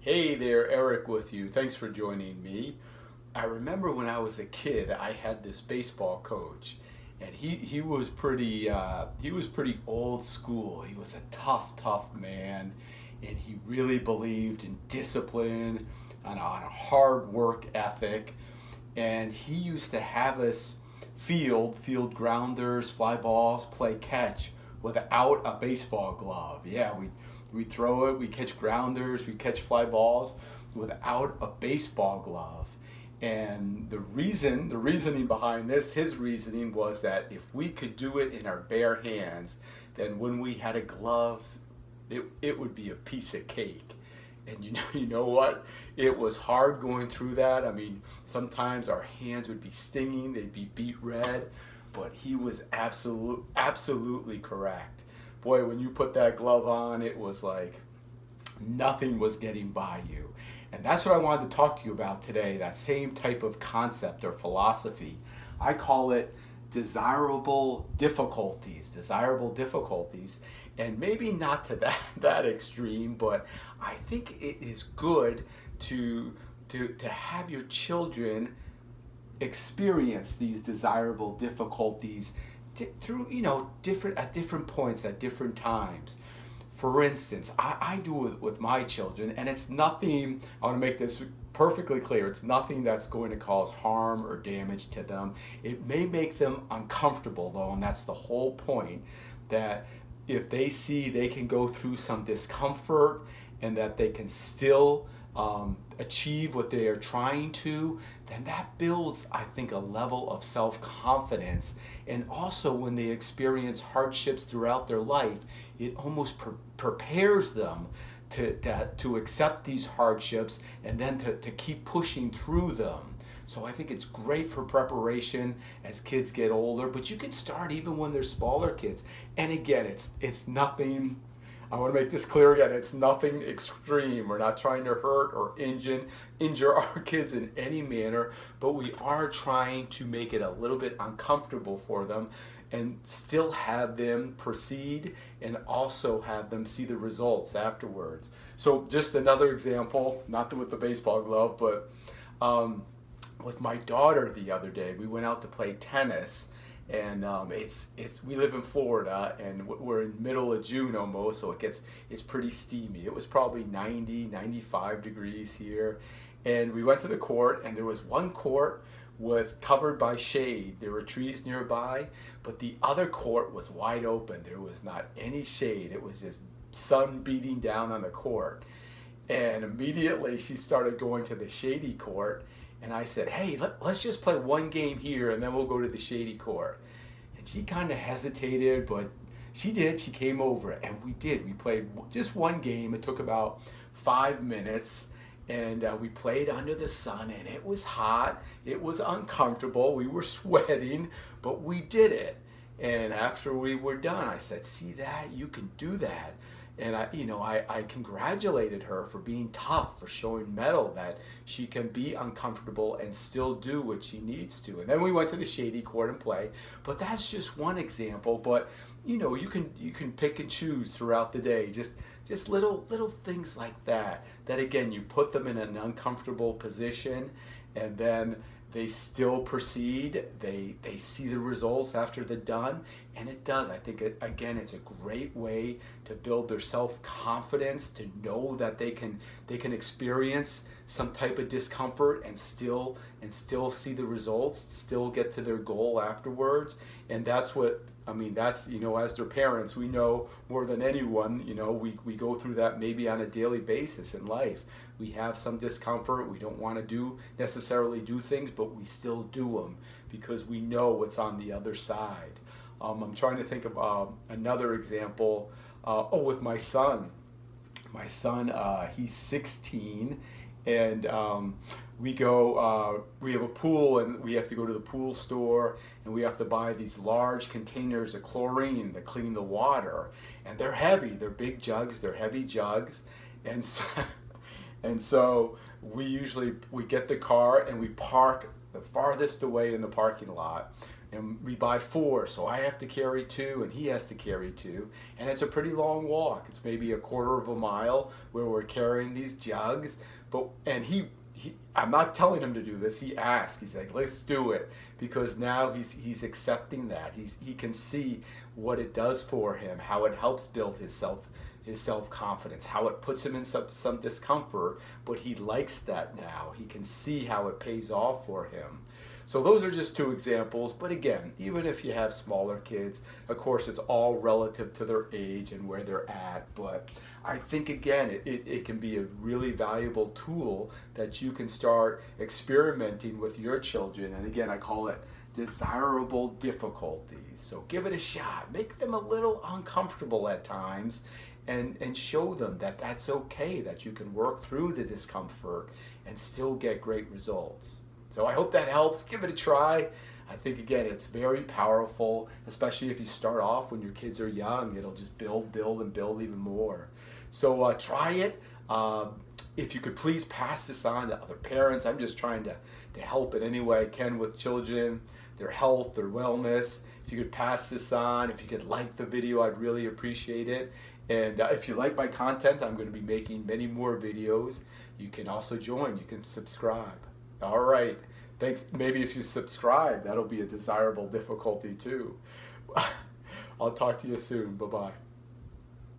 Hey there, Eric with you. Thanks for joining me. I remember when I was a kid, I had this baseball coach, and he was pretty old school. He was a tough man, and he really believed in discipline, on a hard work ethic, and he used to have us field grounders, fly balls, play catch without a baseball glove. Yeah, we throw it, we catch grounders, we catch fly balls without a baseball glove. And the reasoning behind this, his reasoning was that if we could do it in our bare hands, then when we had a glove, it would be a piece of cake. And you know what? It was hard going through that. I mean, sometimes our hands would be stinging, they'd be beet red, but he was absolutely correct. Boy, when you put that glove on, it was like nothing was getting by you. And that's what I wanted to talk to you about today, that same type of concept or philosophy. I call it desirable difficulties, and maybe not to that extreme, but I think it is good to to have your children experience these desirable difficulties through different at different points at different times. For instance, I do it with my children, and it's nothing. I want to make this perfectly clear. It's nothing that's going to cause harm or damage to them. It may make them uncomfortable though, and that's the whole point. That if they see they can go through some discomfort and that they can still achieve what they are trying to, then that builds, I think, a level of self confidence. And also, when they experience hardships throughout their life, it almost prepares them to accept these hardships and then to keep pushing through them. So I think it's great for preparation as kids get older, but you can start even when they're smaller kids. And again, it's nothing. I want to make this clear again. It's nothing extreme. We're not trying to hurt or injure our kids in any manner, but we are trying to make it a little bit uncomfortable for them and still have them proceed and also have them see the results afterwards. So just another example, not with the baseball glove, but with my daughter the other day, we went out to play tennis, and it's we live in Florida, and we're in middle of June almost, so it's pretty steamy. It was probably 90, 95 degrees here, and we went to the court, and there was one court with covered by shade. There were trees nearby, but the other court was wide open. There was not any shade. It was just sun beating down on the court. And immediately she started going to the shady court, and I said, hey, let's just play one game here and then we'll go to the shady court. And she kind of hesitated, but she did. She came over, and we did. We played just one game. It took about 5 minutes, and we played under the sun, and it was hot. It was uncomfortable. We were sweating, but we did it. And after we were done, I said, see that? You can do that. And I congratulated her for being tough, for showing mettle, that she can be uncomfortable and still do what she needs to. And then we went to the shady court and play. But that's just one example. But you can pick and choose throughout the day. Just little things like that. That again, you put them in an uncomfortable position, and then they still proceed. They see the results after they're done, and it does. I think again, it's a great way to build their self confidence, to know that they can experience some type of discomfort and still see the results, still get to their goal afterwards. And that's what I mean. That's as their parents, we know more than anyone. We go through that maybe on a daily basis in life. We have some discomfort. We don't want to necessarily do things, but we still do them because we know what's on the other side. I'm trying to think of another example. With my son. My son, he's 16, and we have a pool, and we have to go to the pool store, and we have to buy these large containers of chlorine to clean the water. And they're heavy. They're big jugs. They're heavy jugs. And so, and so we get the car and we park the farthest away in the parking lot. and we buy 4, so I have to carry 2 and he has to carry 2, and it's a pretty long walk. It's maybe a quarter of a mile where we're carrying these jugs, but and I'm not telling him to do this. He asked. He's like, "Let's do it," because now he's accepting that. He can see what it does for him, how it helps build his self confidence, how it puts him in some discomfort, but he likes that now. He can see how it pays off for him. So those are just 2 examples, but again, even if you have smaller kids, of course it's all relative to their age and where they're at, but I think again it can be a really valuable tool that you can start experimenting with your children, and again I call it desirable difficulties. So give it a shot, make them a little uncomfortable at times, and show them that that's okay, that you can work through the discomfort and still get great results. So I hope that helps. Give it a try. I think again it's very powerful, especially if you start off when your kids are young. It'll just build and build even more. So try it. If you could please pass this on to other parents. I'm just trying to help in any way I can with children, their health, their wellness. If you could pass this on, if you could like the video, I'd really appreciate it. And if you like my content, I'm going to be making many more videos. You can also join. You can subscribe. All right. Thanks. Maybe if you subscribe, that'll be a desirable difficulty too. I'll talk to you soon. Bye-bye.